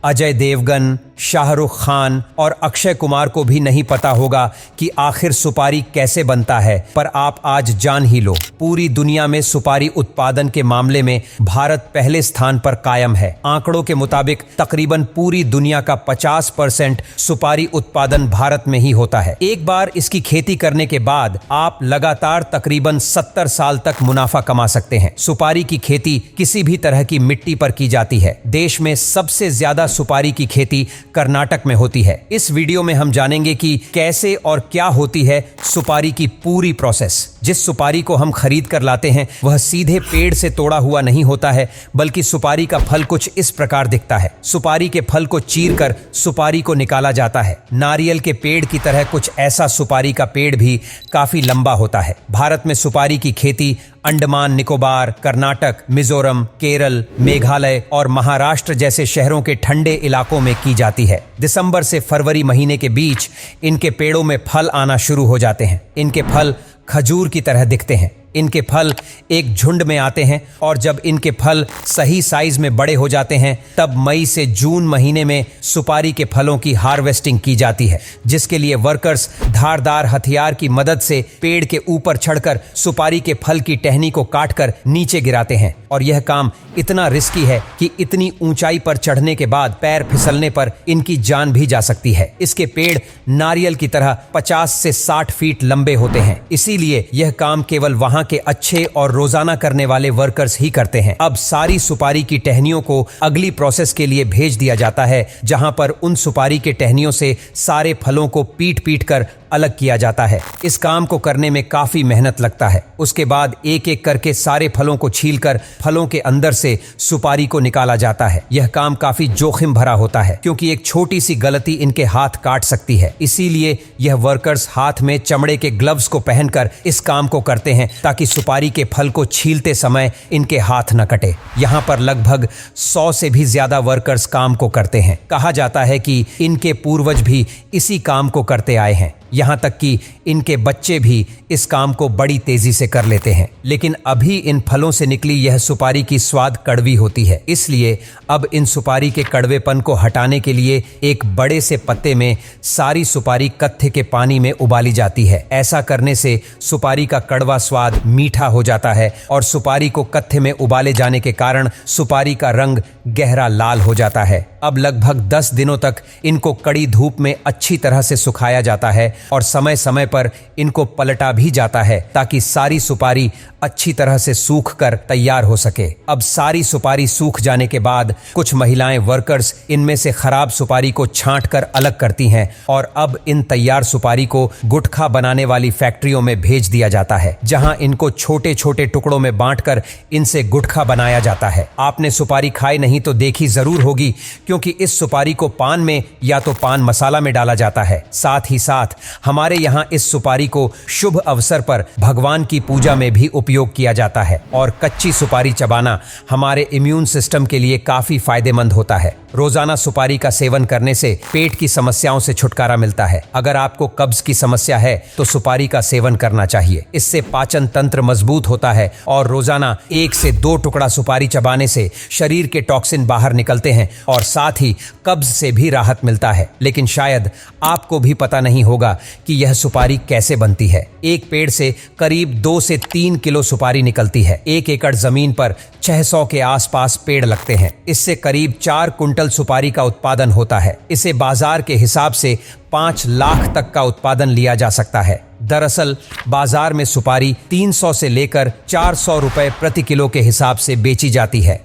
अजय देवगन, शाहरुख खान और अक्षय कुमार को भी नहीं पता होगा कि आखिर सुपारी कैसे बनता है, पर आप आज जान ही लो। पूरी दुनिया में सुपारी उत्पादन के मामले में भारत पहले स्थान पर कायम है। आंकड़ों के मुताबिक तकरीबन पूरी दुनिया का 50% सुपारी उत्पादन भारत में ही होता है। एक बार इसकी खेती करने के बाद आप लगातार तकरीबन 70 साल तक मुनाफा कमा सकते हैं। सुपारी की खेती किसी भी तरह की मिट्टी पर की जाती है। देश में सबसे ज्यादा सुपारी की खेती कर्नाटक में होती है। इस वीडियो में हम जानेंगे कि कैसे और क्या होती है सुपारी की पूरी प्रोसेस। जिस सुपारी को हम खरीद कर लाते हैं वह सीधे पेड़ से तोड़ा हुआ नहीं होता है, बल्कि सुपारी का फल कुछ इस प्रकार दिखता है। सुपारी के फल को चीरकर सुपारी को निकाला जाता है। नारियल के पेड़ की तरह कुछ ऐसा सुपारी का पेड़ भी काफी लंबा होता है। भारत में सुपारी की खेती अंडमान निकोबार, कर्नाटक, मिजोरम, केरल, मेघालय और महाराष्ट्र जैसे शहरों के ठंडे इलाकों में की जाती है। दिसंबर से फरवरी महीने के बीच इनके पेड़ों में फल आना शुरू हो जाते हैं। इनके फल खजूर की तरह दिखते हैं। इनके फल एक झुंड में आते हैं और जब इनके फल सही साइज में बड़े हो जाते हैं तब मई से जून महीने में सुपारी के फलों की हार्वेस्टिंग की जाती है, जिसके लिए वर्कर्स धारदार हथियार की मदद से पेड़ के ऊपर चढ़कर सुपारी के फल की टहनी को काटकर नीचे गिराते हैं। और यह काम इतना रिस्की है कि इतनी ऊंचाई पर चढ़ने के बाद पैर फिसलने पर इनकी जान भी जा सकती है। इसके पेड़ नारियल की तरह 50 से 60 फीट लंबे होते हैं, इसीलिए यह काम केवल वहां के अच्छे और रोजाना करने वाले वर्कर्स ही करते हैं। अब सारी सुपारी की टहनियों को अगली प्रोसेस के लिए भेज दिया जाता है, जहां पर उन सुपारी के टहनियों से सारे फलों को पीट कर अलग किया जाता है। इस काम को करने में काफी मेहनत लगता है। उसके बाद एक एक करके सारे फलों को छीलकर फलों के अंदर से सुपारी को निकाला जाता है। यह काम काफी जोखिम भरा होता है, क्योंकि एक छोटी सी गलती इनके हाथ काट सकती है। इसीलिए यह वर्कर्स हाथ में चमड़े के ग्लव्स को पहनकर इस काम को करते हैं, ताकि सुपारी के फल को छीलते समय इनके हाथ न कटे। यहाँ पर लगभग 100 से भी ज्यादा वर्कर्स काम को करते हैं। कहा जाता है कि इनके पूर्वज भी इसी काम को करते आए हैं, यहाँ तक कि इनके बच्चे भी इस काम को बड़ी तेजी से कर लेते हैं। लेकिन अभी इन फलों से निकली यह सुपारी की स्वाद कड़वी होती है, इसलिए अब इन सुपारी के कड़वेपन को हटाने के लिए एक बड़े से पत्ते में सारी सुपारी कत्थे के पानी में उबाली जाती है। ऐसा करने से सुपारी का कड़वा स्वाद मीठा हो जाता है और सुपारी को कत्थे में उबाले जाने के कारण सुपारी का रंग गहरा लाल हो जाता है। अब लगभग 10 दिनों तक इनको कड़ी धूप में अच्छी तरह से सुखाया जाता है और समय समय पर इनको पलटा भी जाता है, ताकि सारी सुपारी अच्छी तरह से सूख कर तैयार हो सके। अब सारी सुपारी सूख जाने के बाद कुछ महिलाएं वर्कर्स इनमें से खराब सुपारी को छांट कर अलग करती हैं और अब इन तैयार सुपारी को गुटखा बनाने वाली फैक्ट्रियों में भेज दिया जाता है, जहां इनको छोटे छोटे टुकड़ों में बांटकर इनसे गुटखा बनाया जाता है। आपने सुपारी खाई नहीं तो देखी जरूर होगी, क्योंकि इस सुपारी को पान में या तो पान मसाला में डाला जाता है। साथ ही साथ हमारे यहाँ इस सुपारी को शुभ अवसर पर भगवान की पूजा में भी उपयोग किया जाता है। और कच्ची सुपारी चबाना हमारे इम्यून सिस्टम के लिए काफी फायदेमंद होता है। रोजाना सुपारी का सेवन करने से पेट की समस्याओं से छुटकारा मिलता है। अगर आपको कब्ज की समस्या है तो सुपारी का सेवन करना चाहिए। इससे पाचन तंत्र मजबूत होता है और रोजाना 1 से 2 टुकड़ा सुपारी चबाने से शरीर के टॉक्सिन बाहर निकलते हैं और साथ ही कब्ज से भी राहत मिलता है। लेकिन शायद आपको भी पता नहीं होगा कि यह सुपारी कैसे बनती है। एक पेड़ से करीब 2 से 3 किलो सुपारी निकलती है। 1 एकड़ जमीन पर 600 के आसपास पेड़ लगते हैं। इससे करीब 4 कुंटल सुपारी का उत्पादन होता है। इसे बाजार के हिसाब से 5 लाख तक का उत्पादन लिया जा सकता है। दरअसल बाजार में सुपारी 300 से लेकर 400 रुपए प्रति किलो के हिसाब से बेची जाती है।